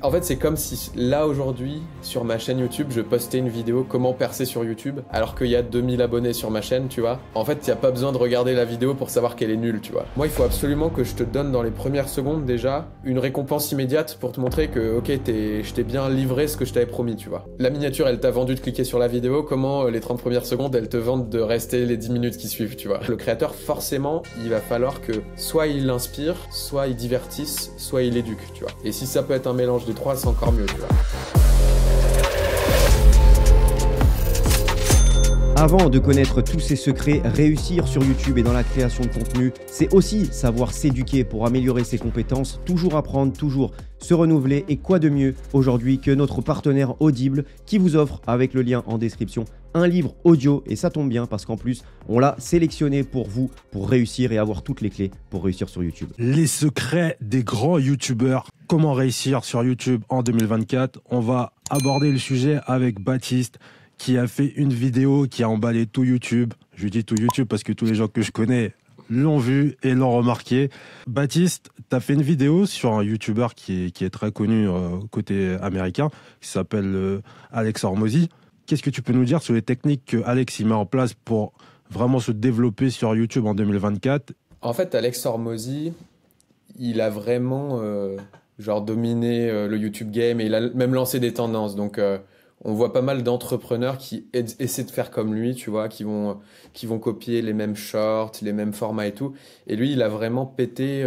En fait, c'est comme si là aujourd'hui, sur ma chaîne YouTube, je postais une vidéo comment percer sur YouTube, alors qu'il y a 2000 abonnés sur ma chaîne, tu vois. En fait, il n'y a pas besoin de regarder la vidéo pour savoir qu'elle est nulle, tu vois. Moi, il faut absolument que je te donne dans les premières secondes déjà une récompense immédiate pour te montrer que, ok, je t'ai bien livré ce que je t'avais promis, tu vois. La miniature, elle t'a vendu de cliquer sur la vidéo, comment les 30 premières secondes, elle te vendent de rester les 10 minutes qui suivent, tu vois. Le créateur, forcément, il va falloir que soit il inspire, soit il divertisse, soit il éduque, tu vois. Et si ça peut être un mélange des trois, c'est encore mieux, tu vois. Avant de connaître tous ces secrets, réussir sur YouTube et dans la création de contenu, c'est aussi savoir s'éduquer pour améliorer ses compétences, toujours apprendre, toujours se renouveler. Et quoi de mieux aujourd'hui que notre partenaire Audible qui vous offre, avec le lien en description, un livre audio. Et ça tombe bien parce qu'en plus, on l'a sélectionné pour vous, pour réussir et avoir toutes les clés pour réussir sur YouTube. Les secrets des grands YouTubeurs. Comment réussir sur YouTube en 2024? On va aborder le sujet avec Baptiste, qui a fait une vidéo qui a emballé tout YouTube. Je dis tout YouTube parce que tous les gens que je connais l'ont vu et l'ont remarqué. Baptiste, tu as fait une vidéo sur un YouTuber qui est très connu côté américain, qui s'appelle Alex Hormozy. Qu'est-ce que tu peux nous dire sur les techniques que Alex il met en place pour vraiment se développer sur YouTube en 2024? En fait, Alex Hormozy, il a vraiment dominé le YouTube game et il a même lancé des tendances. Donc, on voit pas mal d'entrepreneurs qui essaient de faire comme lui, tu vois, qui vont copier les mêmes shorts, les mêmes formats et tout. Et lui, il a vraiment pété.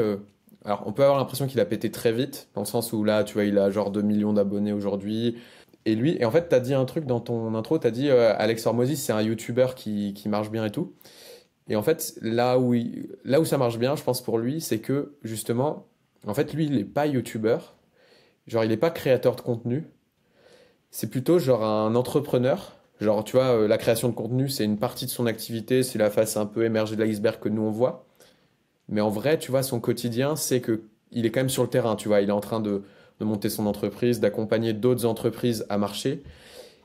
Alors, on peut avoir l'impression qu'il a pété très vite, dans le sens où là, tu vois, il a genre 2 millions d'abonnés aujourd'hui. Et en fait, t'as dit un truc dans ton intro, t'as dit Alex Hormozy, c'est un YouTuber qui marche bien et tout. Et en fait, là où ça marche bien, je pense pour lui, c'est que justement, en fait, lui, il n'est pas YouTuber. Genre, il n'est pas créateur de contenu. C'est plutôt genre un entrepreneur. Genre, tu vois, la création de contenu, c'est une partie de son activité, c'est la face un peu émergée de l'iceberg que nous on voit. Mais en vrai, tu vois, son quotidien, c'est que il est quand même sur le terrain, tu vois. Il est en train de monter son entreprise, d'accompagner d'autres entreprises à marcher.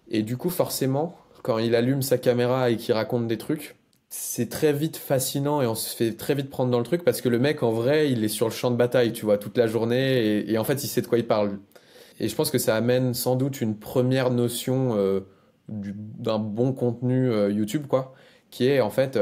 Et du coup, forcément, quand il allume sa caméra et qu'il raconte des trucs, c'est très vite fascinant et on se fait très vite prendre dans le truc parce que le mec, en vrai, il est sur le champ de bataille, tu vois, toute la journée et en fait, il sait de quoi il parle. Et je pense que ça amène sans doute une première notion d'un bon contenu YouTube, quoi, qui est en fait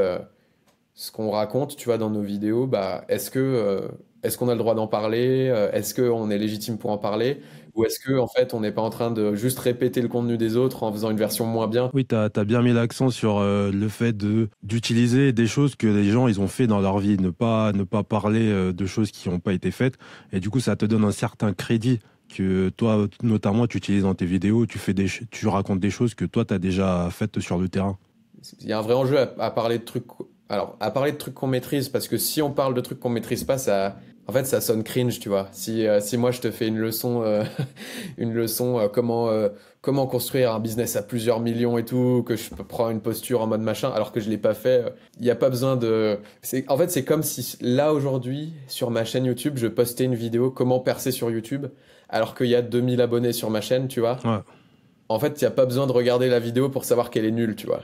ce qu'on raconte, tu vois, dans nos vidéos, bah, est-ce qu'on a le droit d'en parler? Est-ce qu'on est légitime pour en parler? Ou est-ce que en fait, on n'est pas en train de juste répéter le contenu des autres en faisant une version moins bien? Oui, tu as bien mis l'accent sur le fait d'utiliser des choses que les gens ils ont fait dans leur vie, ne pas parler de choses qui n'ont pas été faites. Et du coup, ça te donne un certain crédit que toi, notamment, tu utilises dans tes vidéos, tu racontes des choses que toi, tu as déjà faites sur le terrain. Il y a un vrai enjeu à parler de trucs. Alors, à parler de trucs qu'on maîtrise, parce que si on parle de trucs qu'on maîtrise pas, en fait, ça sonne cringe, tu vois. Si moi je te fais une leçon, comment construire un business à plusieurs millions et tout, que je prends une posture en mode machin, alors que je l'ai pas fait, il n'y a pas besoin de. En fait, c'est comme si là aujourd'hui, sur ma chaîne YouTube, je postais une vidéo comment percer sur YouTube, alors qu'il y a 2000 abonnés sur ma chaîne, tu vois. Ouais. En fait, il n'y a pas besoin de regarder la vidéo pour savoir qu'elle est nulle, tu vois.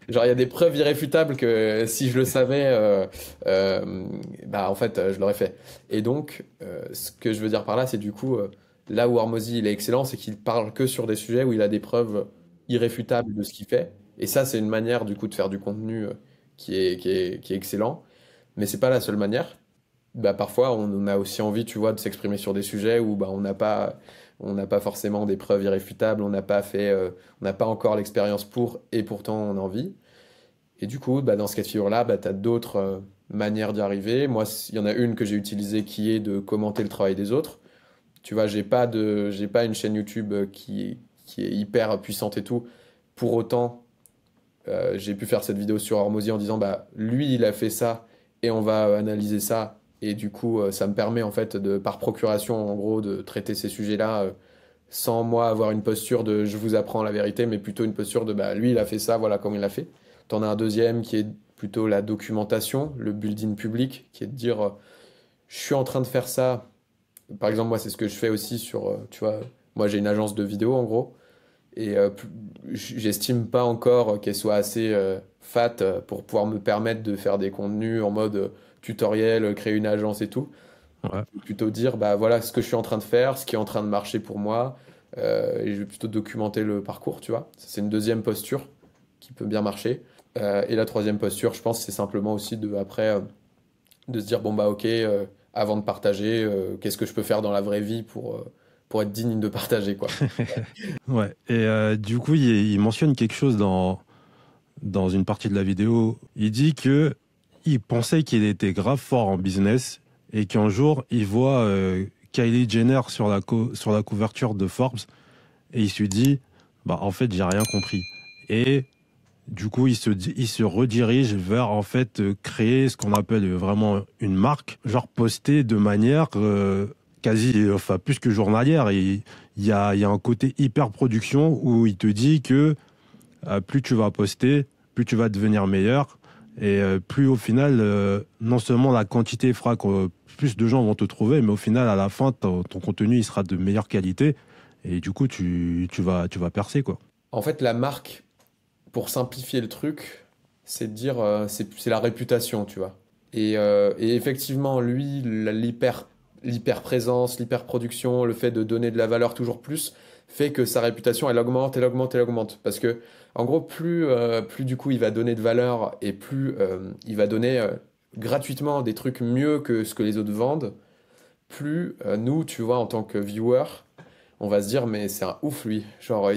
Genre, il y a des preuves irréfutables que si je le savais, bah en fait, je l'aurais fait. Et donc, ce que je veux dire par là, c'est du coup, là où Hormozy il est excellent, c'est qu'il parle que sur des sujets où il a des preuves irréfutables de ce qu'il fait. Et ça, c'est une manière du coup de faire du contenu qui est excellent. Mais c'est pas la seule manière. Bah, parfois, on a aussi envie, tu vois, de s'exprimer sur des sujets où bah, on n'a pas forcément des preuves irréfutables, on n'a pas encore l'expérience pour, et pourtant on a envie. Et du coup, bah, dans ce cas de figure-là, bah, tu as d'autres manières d'y arriver. Moi, il y en a une que j'ai utilisée qui est de commenter le travail des autres. Tu vois, j'ai pas une chaîne YouTube qui est hyper puissante et tout. Pour autant, j'ai pu faire cette vidéo sur Hormozy en disant, bah, lui, il a fait ça et on va analyser ça. Et du coup, ça me permet en fait par procuration, en gros, de traiter ces sujets-là sans moi avoir une posture de je vous apprends la vérité, mais plutôt une posture de bah, lui, il a fait ça, voilà comment il l'a fait. T'en as un deuxième qui est plutôt la documentation, le building public, qui est de dire je suis en train de faire ça. Par exemple, moi, c'est ce que je fais aussi sur, tu vois, moi j'ai une agence de vidéo en gros, et j'estime pas encore qu'elle soit assez fat pour pouvoir me permettre de faire des contenus en mode tutoriel, créer une agence et tout. Ouais. Plutôt dire, bah voilà ce que je suis en train de faire, ce qui est en train de marcher pour moi, et je vais plutôt documenter le parcours, tu vois. Ça, c'est une deuxième posture qui peut bien marcher. Et la troisième posture, je pense, c'est simplement aussi de se dire, bon bah ok, avant de partager, qu'est-ce que je peux faire dans la vraie vie pour être digne de partager, quoi. Ouais. Et du coup, il mentionne quelque chose dans une partie de la vidéo. Il dit que il pensait qu'il était grave fort en business et qu'un jour, il voit Kylie Jenner sur la couverture de Forbes et il se dit, bah en fait, j'ai rien compris. Et du coup, il se redirige vers en fait créer ce qu'on appelle vraiment une marque, genre poster de manière quasi, enfin plus que journalière. Et il y a un côté hyper production où il te dit que plus tu vas poster, plus tu vas devenir meilleur. Et plus au final, non seulement la quantité fera que plus de gens vont te trouver, mais au final, à la fin, ton contenu il sera de meilleure qualité. Et du coup, tu vas percer, quoi. En fait, la marque, pour simplifier le truc, c'est de dire, c'est la réputation, tu vois. Et effectivement, lui, l'hyper présence, l'hyper production, le fait de donner de la valeur toujours plus, fait que sa réputation, elle augmente, elle augmente, elle augmente. Parce que, en gros, plus du coup il va donner de valeur et plus il va donner gratuitement des trucs mieux que ce que les autres vendent, plus nous, tu vois, en tant que viewer, on va se dire, mais c'est un ouf, lui. Genre,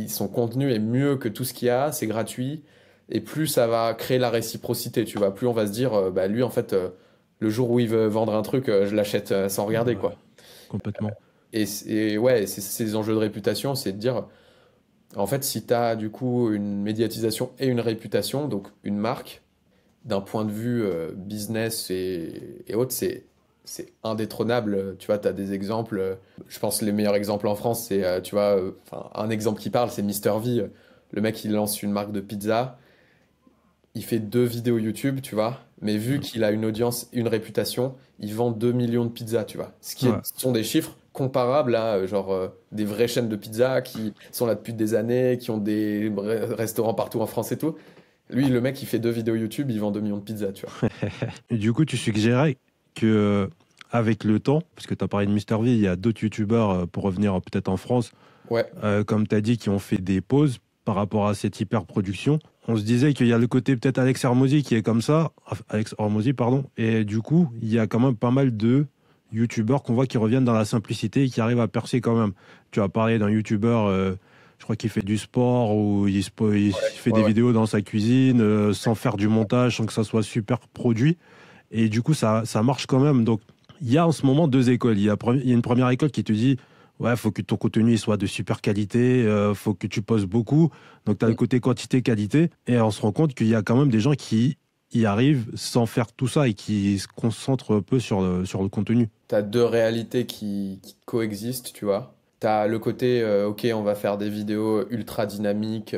son contenu est mieux que tout ce qu'il y a, c'est gratuit. Et plus ça va créer la réciprocité, tu vois. Plus on va se dire, bah lui, en fait, le jour où il veut vendre un truc, je l'achète sans regarder, Ouais, quoi. complètement. Et ouais, c'est ces enjeux de réputation, c'est de dire, en fait, si tu as du coup une médiatisation et une réputation, donc une marque, d'un point de vue business et autres, c'est indétrônable. Tu vois, tu as des exemples. Je pense que les meilleurs exemples en France, c'est, tu vois, enfin, un exemple qui parle, c'est Mister V. Le mec, il lance une marque de pizza. Il fait 2 vidéos YouTube, tu vois. Mais vu qu'il a une audience, une réputation, il vend 2 millions de pizzas, tu vois. Ouais. Ce sont des chiffres comparables à genre des vraies chaînes de pizza qui sont là depuis des années, qui ont des restaurants partout en France et tout. Lui, le mec, il fait 2 vidéos YouTube, il vend 2 millions de pizzas, tu vois. Et du coup, tu suggérais que avec le temps, parce que tu as parlé de Mister V, il y a d'autres youtubeurs, pour revenir peut-être en France, Ouais. comme tu as dit, qui ont fait des pauses par rapport à cette hyper-production. On se disait qu'il y a le côté peut-être Alex Hormozy qui est comme ça, Alex Hormozy, pardon, et du coup, il y a quand même pas mal de youtubeurs qu'on voit qui reviennent dans la simplicité et qui arrivent à percer quand même. Tu as parlé d'un youtubeur, je crois qu'il fait du sport, ou il fait Ouais, des ouais. vidéos dans sa cuisine, sans faire du montage, sans que ça soit super produit. Et du coup, ça marche quand même. Donc, il y a en ce moment deux écoles. Il y a une première école qui te dit, ouais, faut que ton contenu il soit de super qualité, faut que tu poses beaucoup. Donc, tu as le côté quantité-qualité. Et on se rend compte qu'il y a quand même des gens qui y arrivent sans faire tout ça et qui se concentrent un peu sur le contenu. T'as deux réalités qui coexistent, tu vois. T'as le côté, ok, on va faire des vidéos ultra dynamiques,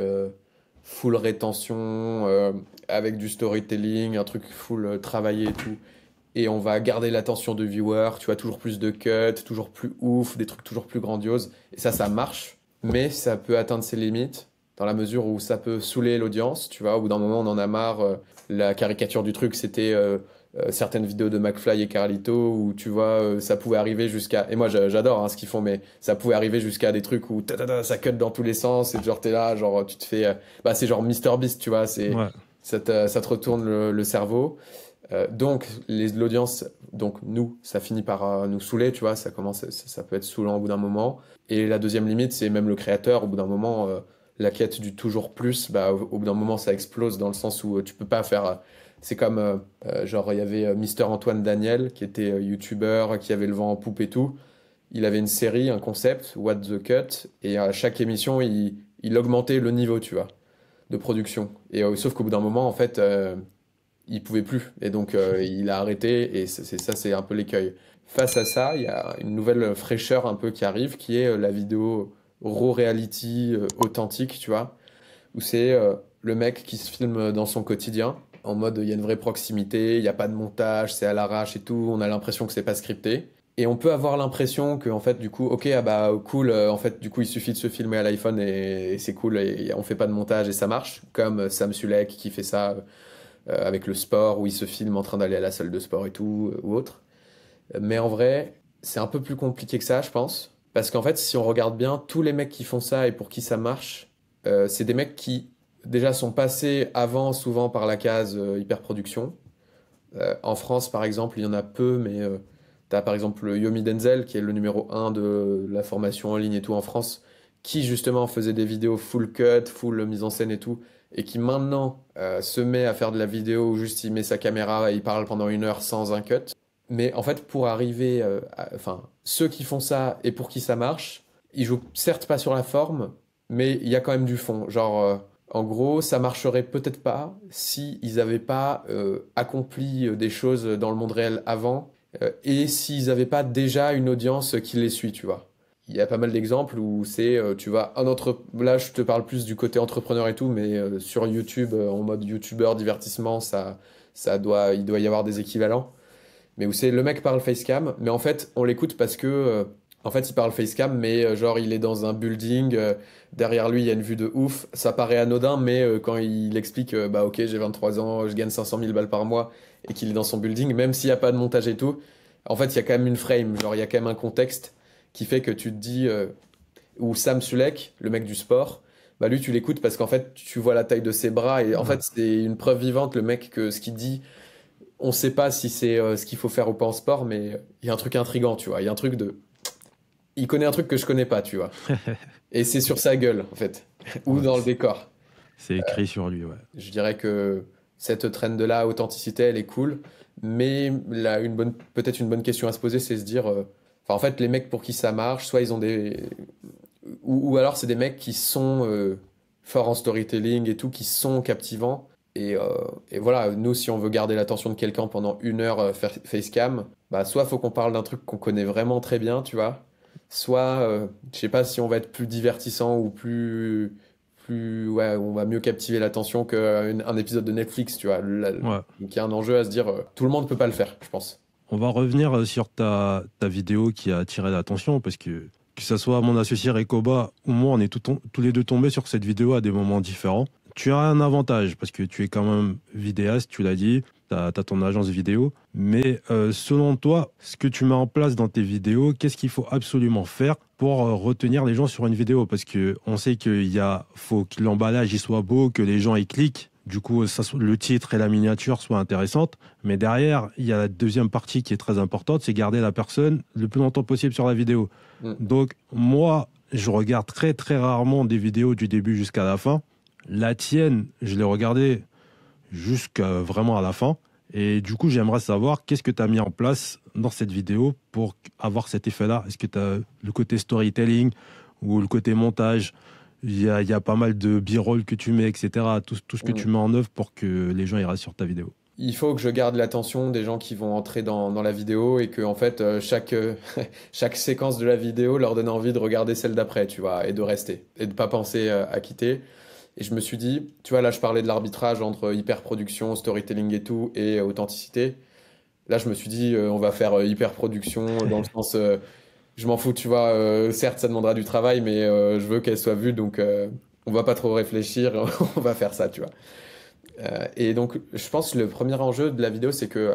full rétention, avec du storytelling, un truc full travaillé et tout. Et on va garder l'attention de viewer, tu vois, toujours plus de cuts, toujours plus ouf, des trucs toujours plus grandioses. Et ça marche. Mais ça peut atteindre ses limites, dans la mesure où ça peut saouler l'audience, tu vois. Au bout d'un moment, on en a marre. La caricature du truc, c'était certaines vidéos de McFly et Carlito où, tu vois, ça pouvait arriver jusqu'à... Et moi, j'adore hein, ce qu'ils font, mais ça pouvait arriver jusqu'à des trucs où ça cut dans tous les sens. Et genre, t'es là, genre, tu te fais... bah, c'est genre MrBeast, tu vois. Ouais, Ça te retourne le cerveau. Donc l'audience, donc nous, ça finit par nous saouler, tu vois, ça peut être saoulant au bout d'un moment. Et la deuxième limite, c'est même le créateur, au bout d'un moment, la quête du toujours plus, bah, au bout d'un moment, ça explose dans le sens où tu peux pas faire. C'est comme, genre, il y avait Mister Antoine Daniel, qui était youtubeur, qui avait le vent en poupe et tout. Il avait une série, un concept, What the Cut, et à chaque émission, il augmentait le niveau, tu vois, de production. Et sauf qu'au bout d'un moment, en fait, il pouvait plus. Et donc, il a arrêté. Et c'est un peu l'écueil. Face à ça, il y a une nouvelle fraîcheur un peu qui arrive, qui est la vidéo raw reality authentique, tu vois, où c'est le mec qui se filme dans son quotidien, en mode il y a une vraie proximité, il n'y a pas de montage, c'est à l'arrache et tout, on a l'impression que c'est pas scripté. Et on peut avoir l'impression que, en fait, du coup, ok, ah bah cool, en fait, du coup, il suffit de se filmer à l'iPhone et c'est cool, et on fait pas de montage et ça marche, comme Sam Sulek qui fait ça avec le sport, où il se filme en train d'aller à la salle de sport et tout, ou autre. Mais en vrai, c'est un peu plus compliqué que ça, je pense. Parce qu'en fait, si on regarde bien, tous les mecs qui font ça et pour qui ça marche, c'est des mecs qui déjà sont passés avant souvent par la case hyperproduction. En France, par exemple, il y en a peu, mais t'as par exemple Yomi Denzel, qui est le numéro un de la formation en ligne et tout en France, qui justement faisait des vidéos full cut, full mise en scène et tout, et qui maintenant se met à faire de la vidéo où juste il met sa caméra et il parle pendant 1 heure sans un cut. Mais en fait, pour arriver, enfin, ceux qui font ça et pour qui ça marche, ils jouent certes pas sur la forme, mais il y a quand même du fond. Genre, en gros, ça marcherait peut-être pas si ils avaient pas accompli des choses dans le monde réel avant et s'ils avaient pas déjà une audience qui les suit, tu vois. Il y a pas mal d'exemples où c'est, tu vois, là je te parle plus du côté entrepreneur et tout, mais sur YouTube, en mode YouTuber divertissement, il doit y avoir des équivalents. Mais où c'est le mec parle facecam, mais en fait, on l'écoute parce que, en fait, il parle facecam, mais genre, il est dans un building, derrière lui, il y a une vue de ouf. Ça paraît anodin, mais quand il explique, bah ok, j'ai 23 ans, je gagne 500 000 balles par mois, et qu'il est dans son building, même s'il n'y a pas de montage et tout, en fait, il y a quand même une frame, genre, il y a quand même un contexte qui fait que tu te dis, ou Sam Sulek, le mec du sport, bah lui, tu l'écoutes parce qu'en fait, tu vois la taille de ses bras, et en Ouais. fait, c'est une preuve vivante, le mec, que ce qu'il dit on sait pas si c'est ce qu'il faut faire ou pas en sport, mais il y a un truc intriguant, tu vois. Il y a un truc de. Il connaît un truc que je connais pas, tu vois. Et c'est sur sa gueule, en fait. Ou Ouais, dans le décor. c'est écrit sur lui, ouais. Je dirais que cette trend-là, authenticité, elle est cool. Mais là, peut-être une bonne question à se poser, c'est se dire. Enfin, en fait, les mecs pour qui ça marche, soit ils ont des. Ou alors c'est des mecs qui sont forts en storytelling et tout, qui sont captivants. Et, euh, et voilà, nous, si on veut garder l'attention de quelqu'un pendant 1 heure facecam, bah, soit faut qu'on parle d'un truc qu'on connaît vraiment très bien, tu vois. Soit, je sais pas si on va être plus divertissant ou ouais, on va mieux captiver l'attention qu'un épisode de Netflix, tu vois. Ouais. Donc il y a un enjeu à se dire, tout le monde peut pas le faire, je pense. On va revenir sur ta vidéo qui a attiré l'attention parce que ce soit mon associé Rekoba ou moi, on est tous les deux tombés sur cette vidéo à des moments différents. Tu as un avantage parce que tu es quand même vidéaste, tu l'as dit, tu as ton agence vidéo. Mais selon toi, ce que tu mets en place dans tes vidéos, qu'est-ce qu'il faut absolument faire pour retenir les gens sur une vidéo? Parce que on sait faut que l'emballage il soit beau, que les gens y cliquent. Du coup, le titre et la miniature soient intéressantes. Mais derrière, il y a la deuxième partie qui est très importante, c'est garder la personne le plus longtemps possible sur la vidéo. Mm. Donc, moi, je regarde très, très rarement des vidéos du début jusqu'à la fin. La tienne, je l'ai regardée jusqu'à vraiment à la fin. Et du coup, j'aimerais savoir qu'est-ce que tu as mis en place dans cette vidéo pour avoir cet effet-là. Est-ce que tu as le côté storytelling ou le côté montage? Il y a pas mal de b-roll que tu mets, etc. Tout ce que Mm. tu mets en œuvre pour que les gens y restent sur ta vidéo. Il faut que je garde l'attention des gens qui vont entrer dans la vidéo et que en fait chaque séquence de la vidéo leur donne envie de regarder celle d'après, tu vois, et de rester et de pas penser à quitter. Et je me suis dit, tu vois, là je parlais de l'arbitrage entre hyperproduction, storytelling et tout et authenticité. Là je me suis dit, on va faire hyperproduction dans le sens, je m'en fous, tu vois. Certes ça demandera du travail, mais je veux qu'elle soit vue, donc on va pas trop réfléchir, on va faire ça, tu vois. Et donc, je pense que le premier enjeu de la vidéo, c'est que,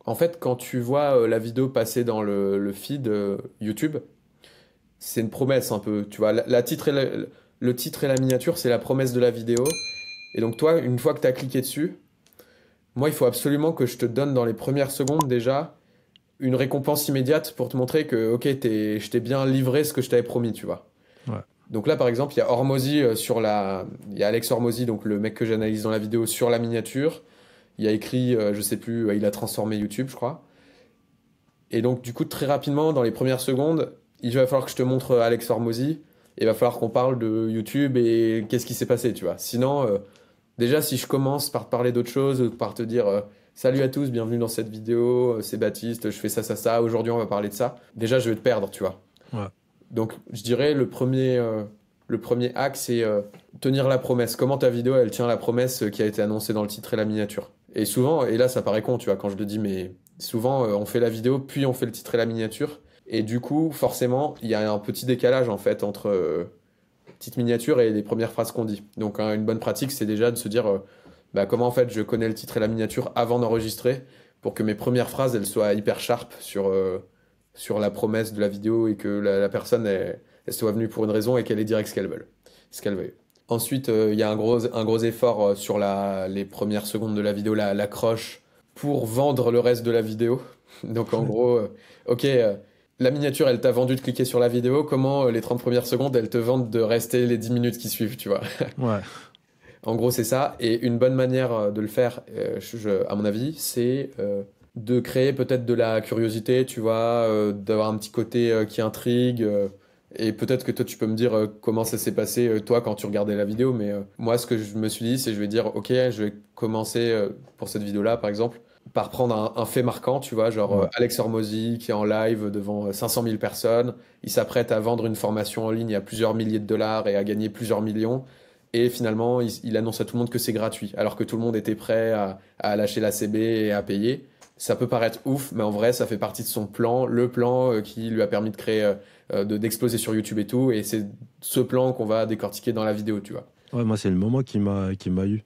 en fait, quand tu vois la vidéo passer dans le feed YouTube, c'est une promesse un peu. Tu vois, le titre et la miniature, c'est la promesse de la vidéo. Et donc, toi, une fois que tu as cliqué dessus, moi, il faut absolument que je te donne dans les premières secondes déjà une récompense immédiate pour te montrer que, ok, je t'ai bien livré ce que je t'avais promis, tu vois. Ouais. Donc là, par exemple, il y a Hormozy il y a Alex Hormozy, donc le mec que j'analyse dans la vidéo sur la miniature. Il a écrit, je sais plus, il a transformé YouTube, je crois. Et donc, du coup, très rapidement, dans les premières secondes, il va falloir que je te montre Alex Hormozy. Et il va falloir qu'on parle de YouTube et qu'est-ce qui s'est passé, tu vois. Sinon, déjà, si je commence par te parler d'autre chose, par te dire salut à tous, bienvenue dans cette vidéo, c'est Baptiste, je fais ça, ça, ça, aujourd'hui on va parler de ça. Déjà, je vais te perdre, tu vois. Ouais. Donc, je dirais le premier axe, c'est tenir la promesse. Comment ta vidéo, elle tient la promesse qui a été annoncée dans le titre et la miniature. Et souvent, et là, ça paraît con, tu vois, quand je le dis, mais souvent, on fait la vidéo, puis on fait le titre et la miniature. Et du coup, forcément, il y a un petit décalage, en fait, entre petite miniature et les premières phrases qu'on dit. Donc, une bonne pratique, c'est déjà de se dire, bah, comment, en fait, je connais le titre et la miniature avant d'enregistrer pour que mes premières phrases, elles soient hyper sharp sur la promesse de la vidéo et que la personne, elle soit venue pour une raison et qu'elle ait direct ce qu'elle veut. Ensuite, il y a un gros effort sur les premières secondes de la vidéo, l'accroche, pour vendre le reste de la vidéo. Donc en gros, ok, la miniature, elle t'a vendu de cliquer sur la vidéo, comment les 30 premières secondes, elles te vendent de rester les 10 minutes qui suivent, tu vois. Ouais. En gros, c'est ça. Et une bonne manière de le faire, à mon avis, c'est de créer peut-être de la curiosité, tu vois, d'avoir un petit côté qui intrigue. Et peut-être que toi, tu peux me dire comment ça s'est passé, toi, quand tu regardais la vidéo. Mais moi, ce que je me suis dit, c'est je vais dire, ok, je vais commencer pour cette vidéo-là, par exemple, par prendre un fait marquant, tu vois, genre Ouais. Alex Hormozy qui est en live devant 500 000 personnes. Il s'apprête à vendre une formation en ligne à plusieurs milliers de dollars et à gagner plusieurs millions. Et finalement, il annonce à tout le monde que c'est gratuit, alors que tout le monde était prêt à lâcher la CB et à payer. Ça peut paraître ouf, mais en vrai, ça fait partie de son plan, le plan qui lui a permis de créer, d'exploser sur YouTube et tout. Et c'est ce plan qu'on va décortiquer dans la vidéo, tu vois. Ouais, moi, c'est le moment qui m'a eu.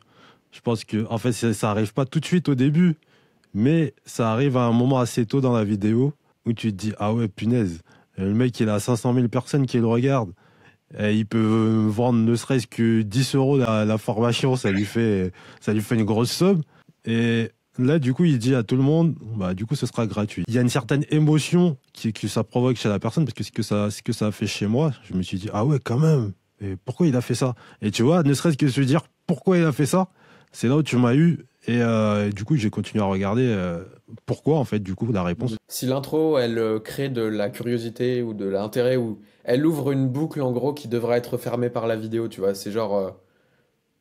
Je pense que, en fait, ça arrive pas tout de suite au début, mais ça arrive à un moment assez tôt dans la vidéo où tu te dis, ah ouais, punaise, le mec, il a 500 000 personnes qui le regardent. Et il peut vendre ne serait-ce que 10 euros la formation, ça lui fait une grosse somme. Et là, du coup, il dit à tout le monde, bah, du coup, ce sera gratuit. Il y a une certaine émotion que ça provoque chez la personne, parce que ce que ça a fait chez moi, je me suis dit, ah ouais, quand même. Et pourquoi il a fait ça? Et tu vois, ne serait-ce que se dire pourquoi il a fait ça, c'est là où tu m'as eu. Et du coup, j'ai continué à regarder pourquoi, en fait, du coup, la réponse. Si l'intro, elle crée de la curiosité ou de l'intérêt, ou elle ouvre une boucle, en gros, qui devrait être fermée par la vidéo, tu vois. C'est genre,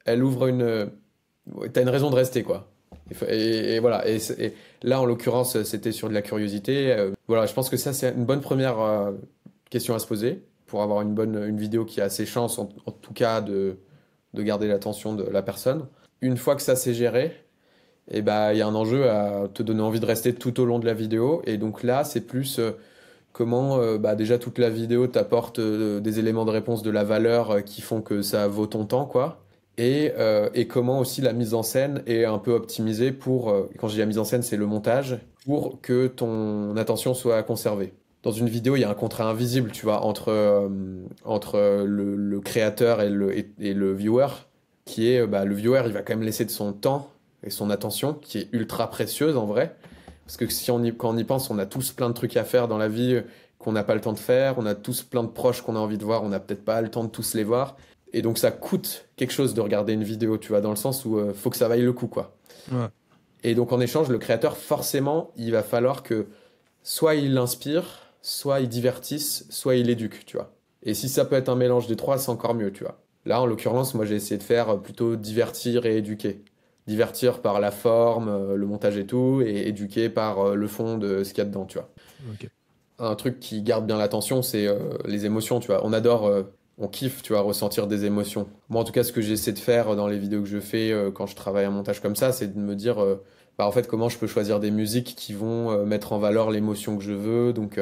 elle ouvre ouais, t'as une raison de rester, quoi. Et voilà. Et là, en l'occurrence, c'était sur de la curiosité. Voilà, je pense que ça, c'est une bonne première question à se poser pour avoir une vidéo qui a ses chances, en tout cas, de garder l'attention de la personne. Une fois que ça s'est géré, et bah, il y a un enjeu à te donner envie de rester tout au long de la vidéo. Et donc là, c'est plus comment bah, déjà toute la vidéo t'apporte des éléments de réponse, de la valeur qui font que ça vaut ton temps, quoi. Et comment aussi la mise en scène est un peu optimisée pour, quand je dis la mise en scène, c'est le montage, pour que ton attention soit conservée. Dans une vidéo, il y a un contrat invisible, tu vois, entre le créateur et le viewer, qui est, bah, le viewer, il va quand même laisser de son temps et son attention, qui est ultra précieuse en vrai. Parce que quand on y pense, on a tous plein de trucs à faire dans la vie qu'on n'a pas le temps de faire, on a tous plein de proches qu'on a envie de voir, on n'a peut-être pas le temps de tous les voir. Et donc ça coûte quelque chose de regarder une vidéo, tu vois, dans le sens où faut que ça vaille le coup, quoi. Ouais. Et donc en échange, le créateur, forcément, il va falloir que soit il inspire, soit il divertisse, soit il éduque, tu vois. Et si ça peut être un mélange des trois, c'est encore mieux, tu vois. Là, en l'occurrence, moi j'ai essayé de faire plutôt divertir et éduquer. Divertir par la forme, le montage et tout, et éduquer par le fond de ce qu'il y a dedans, tu vois. Ok. Un truc qui garde bien l'attention, c'est les émotions, tu vois. On adore, on kiffe, tu vois, ressentir des émotions. Moi, en tout cas, ce que j'essaie de faire dans les vidéos que je fais quand je travaille un montage comme ça, c'est de me dire, bah, en fait, comment je peux choisir des musiques qui vont mettre en valeur l'émotion que je veux. Donc,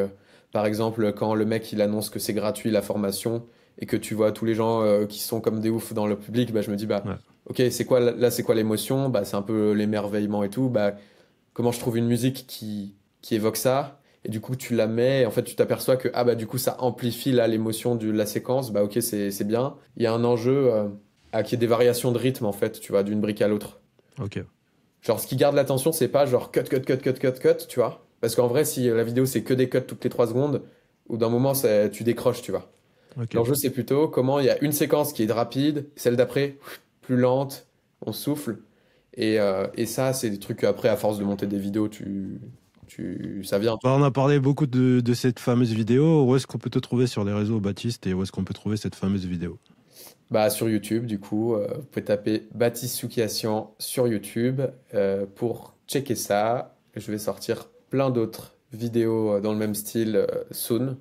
par exemple, quand le mec, il annonce que c'est gratuit, la formation, et que tu vois tous les gens qui sont comme des oufs dans le public, bah, je me dis, bah, Ouais. ok, c'est quoi, là, c'est quoi l'émotion? Bah, c'est un peu l'émerveillement et tout. Bah, comment je trouve une musique qui évoque ça? Et du coup, tu la mets, et en fait, tu t'aperçois que, ah bah, du coup, ça amplifie là l'émotion de la séquence. Bah, ok, c'est bien. Il y a un enjeu à qu'il y ait des variations de rythme, en fait, tu vois, d'une brique à l'autre. Ok. Genre, ce qui garde l'attention, c'est pas genre cut, cut, cut, cut, cut, cut, tu vois. Parce qu'en vrai, si la vidéo, c'est que des cuts toutes les 3 secondes, ou d'un moment, tu décroches, tu vois. Ok. L'enjeu, c'est plutôt comment il y a une séquence qui est rapide, celle d'après, plus lente, on souffle. Et ça, c'est des trucs qu'après, à force de monter des vidéos, ça vient. Bah, on a parlé beaucoup de cette fameuse vidéo. Où est-ce qu'on peut te trouver sur les réseaux, Baptiste, et où est-ce qu'on peut trouver cette fameuse vidéo? Bah, sur YouTube, du coup, vous pouvez taper Baptiste Soukiassian sur YouTube pour checker ça. Je vais sortir plein d'autres vidéos dans le même style soon.